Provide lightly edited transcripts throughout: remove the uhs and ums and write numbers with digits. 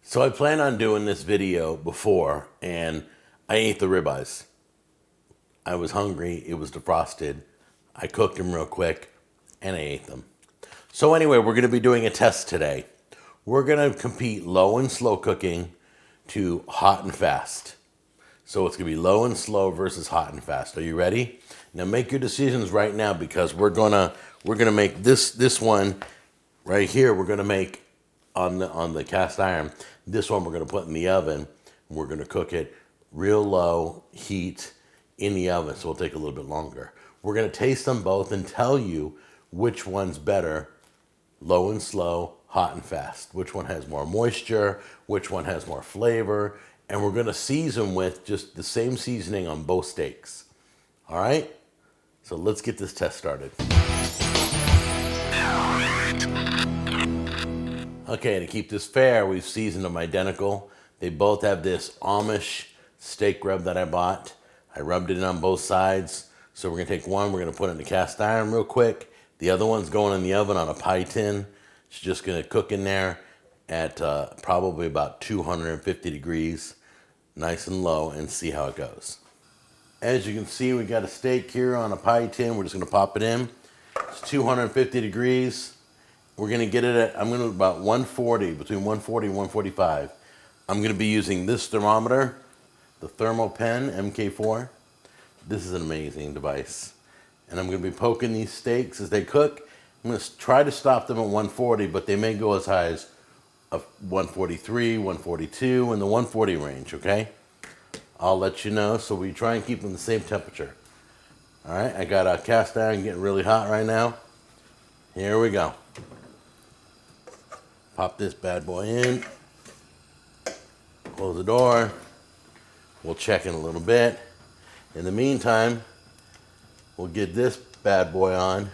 So I planned on doing this video before, and I ate the ribeyes. I was hungry, it was defrosted. I cooked them real quick, and I ate them. So anyway, we're gonna be doing a test today. We're gonna compete low and slow cooking to hot and fast. So it's gonna be low and slow versus hot and fast. Are you ready? Now make your decisions right now because we're gonna make this one right here. We're gonna make on the cast iron. This one we're gonna put in the oven. And we're gonna cook it real low heat in the oven, so it'll take a little bit longer. We're gonna taste them both and tell you which one's better, low and slow, hot and fast. Which one has more moisture, which one has more flavor, and we're gonna season with just the same seasoning on both steaks. All right? So let's get this test started. Okay, to keep this fair, we've seasoned them identical. They both have this Amish steak rub that I bought. I rubbed it in on both sides. So we're gonna take one, we're gonna put it in the cast iron real quick. The other one's going in the oven on a pie tin. It's just gonna cook in there at probably about 250 degrees, nice and low, and see how it goes. As you can see, we got a steak here on a pie tin. We're just gonna pop it in. It's 250 degrees. We're gonna get it at, I'm gonna about 140, between 140 and 145. I'm gonna be using this thermometer, the Thermopen MK4. This is an amazing device. And I'm gonna be poking these steaks as they cook. I'm gonna try to stop them at 140, but they may go as high as 143, 142, in the 140 range, okay? I'll let you know, so we try and keep them the same temperature. All right, I got a cast iron getting really hot right now. Here we go. Pop this bad boy in. Close the door. We'll check in a little bit. In the meantime, we'll get this bad boy on.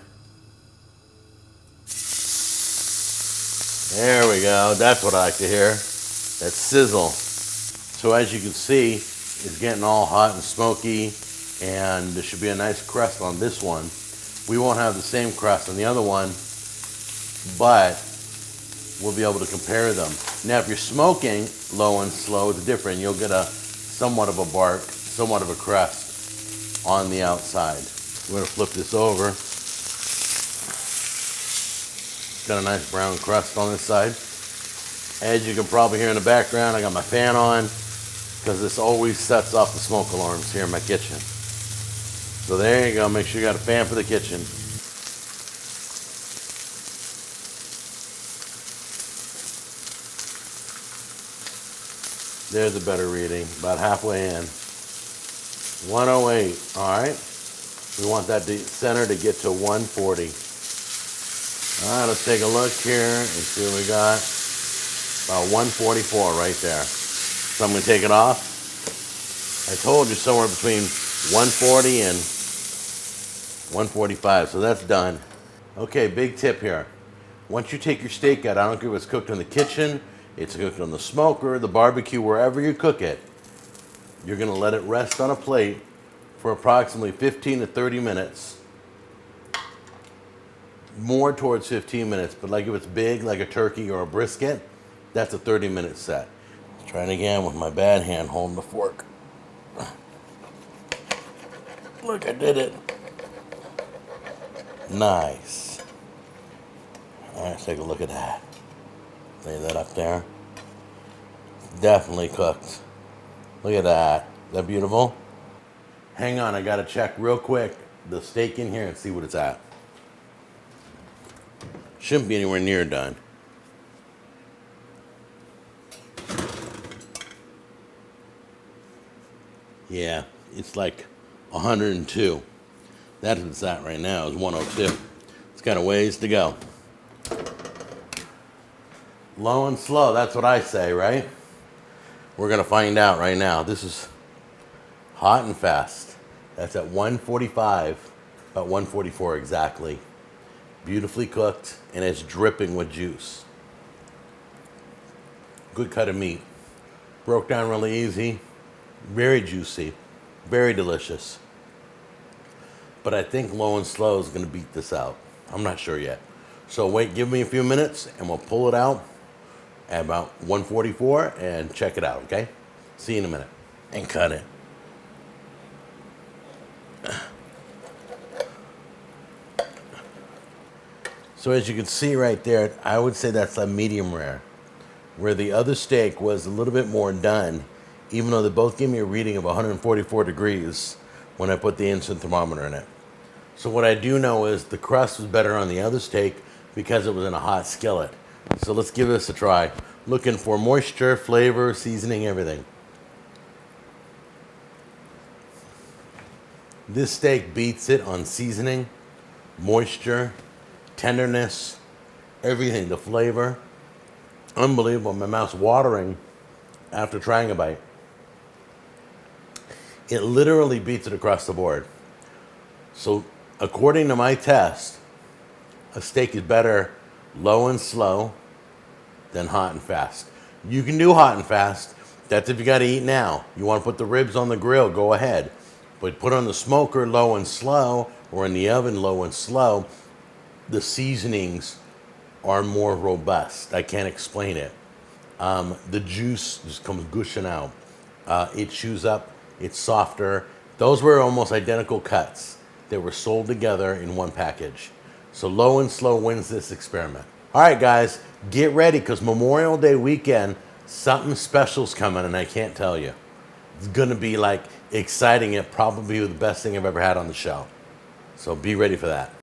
There we go. That's what I like to hear. That sizzle. So as you can see, it's getting all hot and smoky, and there should be a nice crust on this one. We won't have the same crust on the other one, but we'll be able to compare them. Now, if you're smoking low and slow, it's different. You'll get a somewhat of a bark, somewhat of a crust on the outside. We're gonna flip this over. Got a nice brown crust on this side. As you can probably hear in the background, I got my fan on because this always sets off the smoke alarms here in my kitchen. So there you go, make sure you got a fan for the kitchen. There's a better reading, about halfway in. 108, all right. We want that center to get to 140. All right, let's take a look here and see what we got. About 144 right there. So I'm gonna take it off. I told you somewhere between 140 and 145, so that's done. Okay, big tip here. Once you take your steak out, I don't care if it's cooked in the kitchen, it's cooked on the smoker, the barbecue, wherever you cook it, you're gonna let it rest on a plate for approximately 15 to 30 minutes. More towards 15 minutes, but like if it's big, like a turkey or a brisket, that's a 30-minute set. Let's try it again with my bad hand holding the fork. Look, I did it. Nice. All right, let's take a look at that. Lay that up there. Definitely cooked. Look at that. Is that beautiful? Hang on, I gotta check real quick the steak in here and see what it's at. Shouldn't be anywhere near done. Yeah, it's like 102. That's what it's at right now, is 102. It's got a ways to go. Low and slow, that's what I say, right? We're gonna find out right now. This is hot and fast. That's at 145, about 144 exactly. Beautifully cooked, and it's dripping with juice. Good cut of meat. Broke down really easy. Very juicy. Very delicious. But I think low and slow is gonna beat this out. I'm not sure yet. So wait, give me a few minutes, and we'll pull it out at about 144 and check it out, okay? See you in a minute. And cut it. So as you can see right there, I would say that's a medium rare. Where the other steak was a little bit more done, even though they both gave me a reading of 144 degrees when I put the instant thermometer in it. So what I do know is the crust was better on the other steak because it was in a hot skillet. So let's give this a try. Looking for moisture, flavor, seasoning, everything. This steak beats it on seasoning, moisture, tenderness, everything, the flavor. Unbelievable. My mouth's watering after trying a bite. It literally beats it across the board. So according to my test, a steak is better low and slow than hot and fast. You can do hot and fast. That's if you got to eat now. You want to put the ribs on the grill, go ahead. But put on the smoker low and slow, or in the oven low and slow, the seasonings are more robust. I can't explain it. The juice just comes gushing out. It chews up. It's softer. Those were almost identical cuts that were sold together in one package. So low and slow wins this experiment. All right, guys, get ready because Memorial Day weekend, something special's coming, and I can't tell you. It's going to be like exciting. It probably be the best thing I've ever had on the show. So be ready for that.